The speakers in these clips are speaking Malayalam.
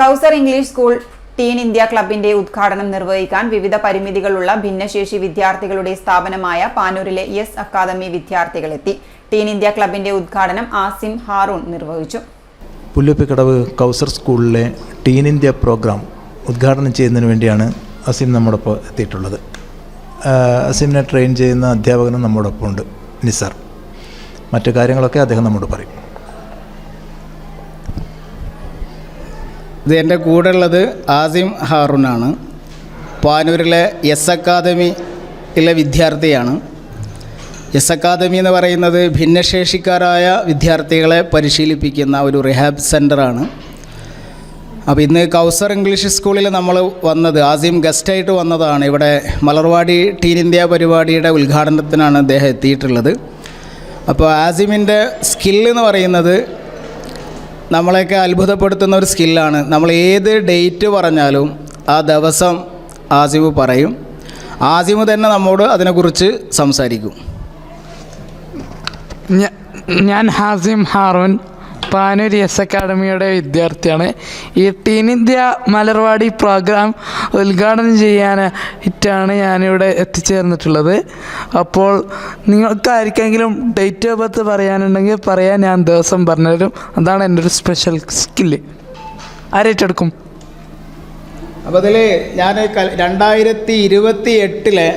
കൗസർ ഇംഗ്ലീഷ് സ്കൂൾ ടീൻ ഇന്ത്യ ക്ലബിന്റെ ഉദ്ഘാടനം നിർവഹിക്കാൻ വിവിധ പരിമിതികളുള്ള ഭിന്നശേഷി വിദ്യാർത്ഥികളുടെ സ്ഥാപനമായ പാനൂരിലെ എസ് അക്കാദമി വിദ്യാർത്ഥികളെത്തി. ടീൻ ഇന്ത്യ ക്ലബിന്റെ ഉദ്ഘാടനം ആസിം ഹാറൂൺ നിർവഹിച്ചു. പുല്ലുപ്പിക്കടവ് കൗസർ സ്കൂളിലെ ടീൻ ഇന്ത്യ പ്രോഗ്രാം ഉദ്ഘാടനം ചെയ്യുന്നതിന് വേണ്ടിയാണ് അസീം നമ്മോടൊപ്പം എത്തിയിട്ടുള്ളത്. അസീമിനെ ട്രെയിൻ ചെയ്യുന്ന അധ്യാപകനും നമ്മോടൊപ്പം ഉണ്ട്, നിസാർ. മറ്റു കാര്യങ്ങളൊക്കെ അദ്ദേഹം നമ്മോട് പറയും. ഇത് എൻ്റെ കൂടെ ഉള്ളത് ആസിം ഹാറൂനാണ്. പാനൂരിലെ എസ് അക്കാദമിയിലെ വിദ്യാർത്ഥിയാണ്. എസ് അക്കാദമി എന്ന് പറയുന്നത് ഭിന്നശേഷിക്കാരായ വിദ്യാർത്ഥികളെ പരിശീലിപ്പിക്കുന്ന ഒരു റിഹാബ് സെൻ്ററാണ്. അപ്പോൾ ഇന്ന് കൗസർ ഇംഗ്ലീഷ് സ്കൂളിൽ നമ്മൾ വന്നത്, ആസിം ഗസ്റ്റായിട്ട് വന്നതാണ്. ഇവിടെ മലർവാടി ടീൻ ഇന്ത്യ പരിപാടിയുടെ ഉദ്ഘാടനത്തിനാണ് അദ്ദേഹം എത്തിയിട്ടുള്ളത്. അപ്പോൾ ആസിമിൻ്റെ സ്കില്ലെന്ന് പറയുന്നത് നമ്മളെയൊക്കെ അത്ഭുതപ്പെടുത്തുന്ന ഒരു സ്കില്ലാണ്. നമ്മൾ ഏത് ഡേറ്റ് പറഞ്ഞാലും ആ ദിവസം ആസിമ് പറയും. ആസിമ് തന്നെ നമ്മോട് അതിനെക്കുറിച്ച് സംസാരിക്കും. ഞാൻ ഹാസിം ഹാറൂൻ, പാനൂർ എസ് അക്കാഡമിയുടെ വിദ്യാർത്ഥിയാണ്. ഈ ടീൻ ഇന്ത്യ മലർവാടി പ്രോഗ്രാം ഉദ്ഘാടനം ചെയ്യാനായിട്ടാണ് ഞാനിവിടെ എത്തിച്ചേർന്നിട്ടുള്ളത്. അപ്പോൾ നിങ്ങൾക്ക് ആർക്കെങ്കിലും ഡേറ്റ് ഓഫ് ബർത്ത് പറയാനുണ്ടെങ്കിൽ പറയാൻ ഞാൻ ദിവസം പറഞ്ഞുതരും. അതാണ് എൻ്റെ ഒരു സ്പെഷ്യൽ സ്കില്ല്. ആരേറ്റെടുക്കും? അപ്പോൾ അതിൽ ഞാൻ 2028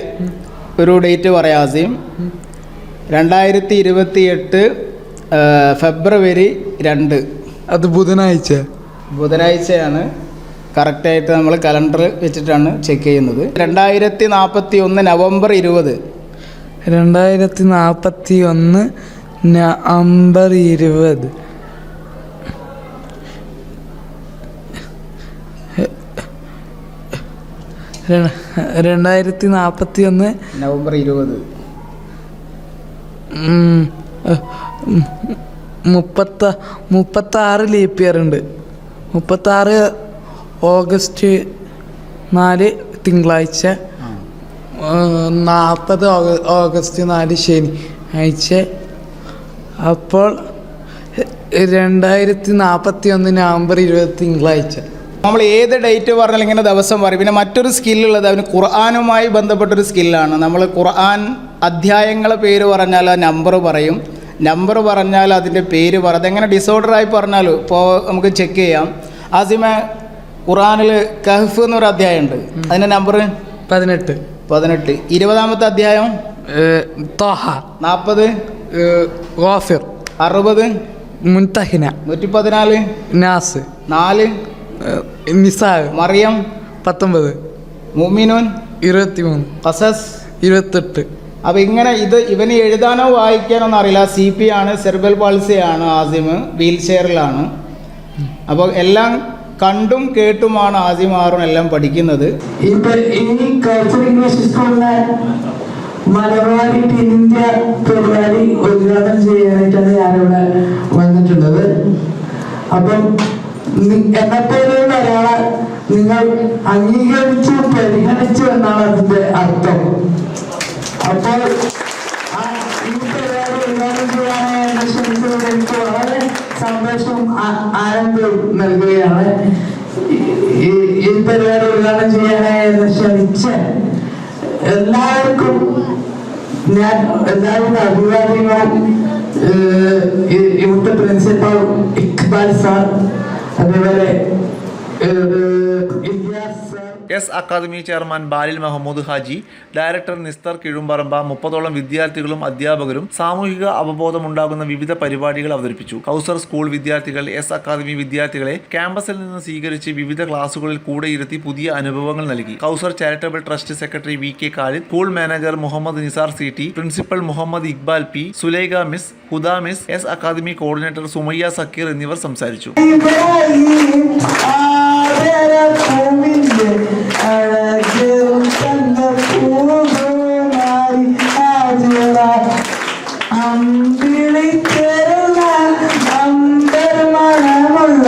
ഒരു ഡേറ്റ് പറയാം. ആസിം 2028 ഫെബ്രുവരി 2. അത് ബുധനാഴ്ചയാണ്. കറക്റ്റായിട്ട് നമ്മൾ കലണ്ടർ വെച്ചിട്ടാണ് ചെക്ക് ചെയ്യുന്നത്. 2041 November 20. 2041 November 20. November 20. 36 leap year ഉണ്ട്. 36 ഓഗസ്റ്റ് 4 തിങ്കളാഴ്ച, 40 ഓഗസ്റ്റ് 4 ശനിയാഴ്ച. അപ്പോൾ 2041 നവംബർ 20 തിങ്കളാഴ്ച. നമ്മൾ ഏത് ഡേറ്റ് പറഞ്ഞാൽ ഇങ്ങനെ ദിവസം പറയും. പിന്നെ മറ്റൊരു സ്കില്ലുള്ളത് അവന് ഖുർആനുമായി ബന്ധപ്പെട്ടൊരു സ്കില്ലാണ്. നമ്മൾ ഖുർആൻ അധ്യായങ്ങളെ പേര് പറഞ്ഞാൽ ആ നമ്പർ പറയും. നമ്പർ പറഞ്ഞാൽ അതിൻ്റെ പേര് പറയും. അതെങ്ങനെ ഡിസോർഡറായി പറഞ്ഞാലും ഇപ്പോൾ നമുക്ക് ചെക്ക് ചെയ്യാം. ആസിമ, ഖുർആനിൽ കഹ്ഫ് എന്നൊരു അധ്യായമുണ്ട്, അതിൻ്റെ നമ്പർ 18. 20ാമത്തെ അധ്യായം 40 ഗാഫിർ, 60 മുൻതഹിന, 114 നാസ്, 4 നിസാ, മറിയം, 19 മുഅ്മിനൂൻ, 23 ഖസസ്, 28. അപ്പോൾ ഇങ്ങനെ ഇവന് എഴുതാനോ വായിക്കാനോ ഒന്നും അറിയില്ല. CP ആണ്, സെർബൽ പാൾസിയാണ്. ആസിം വീൽ ചെയറിലാണ്. അപ്പോൾ എല്ലാം കണ്ടും കേട്ടുമാണ് ആസിം ഹാറൂൺ എല്ലാം പഠിക്കുന്നത്. മലർവാടി ടീൻ ഇന്ത്യ പരിപാടി ഉദ്ഘാടനം ചെയ്യാനായിട്ടാണ് ഞാനിവിടെ വന്നിട്ടുള്ളത്. അപ്പം എന്നെപ്പോലെയുള്ള ഒരാളെ നിങ്ങൾ അംഗീകരിച്ചു പരിഗണിച്ചു എന്നാണ് അതിന്റെ അർത്ഥം. അപ്പോൾ ഈ പരിപാടി ഉദ്ഘാടനം ചെയ്യാനായി എന്നെ ക്ഷണിച്ചത് എനിക്ക് വളരെ സന്തോഷവും ആനന്ദവും നൽകുകയാണ്. ഈ പരിപാടി ഉദ്ഘാടനം ചെയ്യാനായി എന്നെ ക്ഷണിച്ച എല്ലാവർക്കും ഞാൻ എല്ലാവരുടെ അഭിവാദ്യങ്ങളും, ഇവിടുത്തെ പ്രിൻസിപ്പൽ ഇക്ബാൽ സാർ, അതേപോലെ എസ് അക്കാദമി ചെയർമാൻ ബാലിൽ മഹമ്മൂദ് ഹാജി, ഡയറക്ടർ നിസ്തർ കിഴുമ്പറമ്പ, 30ഓളം വിദ്യാർത്ഥികളും അധ്യാപകരും സാമൂഹിക അവബോധമുണ്ടാകുന്ന വിവിധ പരിപാടികൾ അവതരിപ്പിച്ചു. കൗസർ സ്കൂൾ വിദ്യാർത്ഥികൾ എസ് അക്കാദമി വിദ്യാർത്ഥികളെ ക്യാമ്പസിൽ നിന്ന് സ്വീകരിച്ച് വിവിധ ക്ലാസുകളിൽ കൂടെ ഇരുത്തി പുതിയ അനുഭവങ്ങൾ നൽകി. Kausar charitable trust secretary VK Khalid, school manager Muhammad Nisar CT, principal Muhammad Iqbal P, Sulaikha miss, Huda miss, S academy coordinator Sumayya Zakir എന്നിവർ സംസാരിച്ചു. അമ്പിളി തരുന്ന അമ്പർമണമുള്ള